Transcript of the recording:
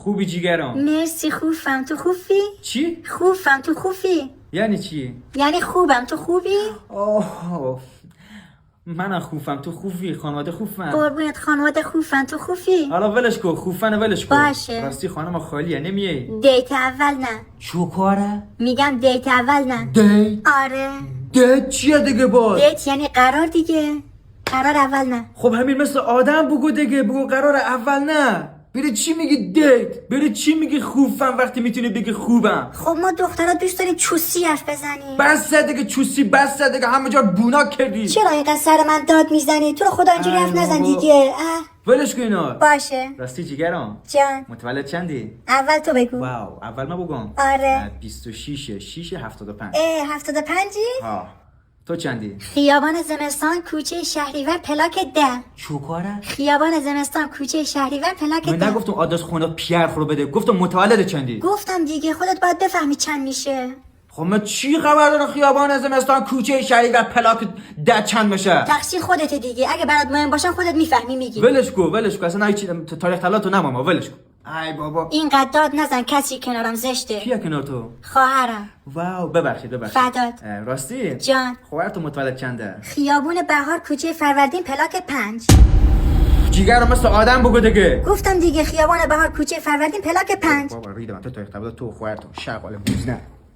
خوبی جیگرم؟ مرسی خوبم، تو خوبی؟ چی؟ خوبم، تو خوبی؟ یعنی چی؟ یعنی خوبم، تو خوبی؟ اوه منم خوبم، تو خوبی؟ خانواده خوبم؟ قربونت، خانواده خوبم، تو خوبی؟ حالا ولش کن، خوبن ولش کن. باشه. راستی خانم خالیه نمیای؟ دیت اول نه. چو کاره؟ میگم دیت اول نه. دیت؟ آره. دیت چیه دیگه باز؟ دیت یعنی قرار دیگه. قرار اول نه. خب همین مثل آدم بگو دیگه، بگو قرار اول نه. بری چی میگی دیت؟ بری چی میگی خوبم وقتی میتونی بگی خوبم؟ خب ما دخترها دوست داریم چوسی حرف بزنیم. بس دیگه چوسی، بس دیگه همه جا بونا کردی. چرا اینقدر سر من داد میزنی؟ تو رو خدا اینجوری حرف نزن بابا. دیگه. ولش کن اینا. باشه راستی جیگرم، جان. متولد چندی؟ اول تو بگو. واو، اول ما بگم. آره. 26 75. 75؟ ها تو چندی؟ خیابان زمستان کوچه شهریور پلاک 10. چو کاره؟ خیابان زمستان کوچه شهریور پلاک من 10. نگفتم آدرس خونه پیر خورو بده، گفتم متولد چندی؟ گفتم دیگه، خودت باید بفهمی چند میشه. خب من چی خبر دارم خیابان زمستان کوچه شهری و پلاک 10 چند میشه؟ تقصیر خودته دیگه، اگه برات مهم باشم خودت میفهمی میگی. ولش کن اصلا هیچ تاریخ طلاتو نماما، ولش کن. ای بابا اینقدر داد نزن، کسی کنارم زشته. کیه کنار تو؟ خواهرم. واو ببخشید فدات. راستی؟ جان. خواهر تو متولد چنده؟ خیابون بهار کوچه فروردین پلاک 5. جیگر مثل آدم بگو دیگه. گفتم دیگه، خیابان بهار کوچه فروردین پلاک 5. بابا ریدم تو تاریخ طلات تو خواهر تو شغال بوز نه.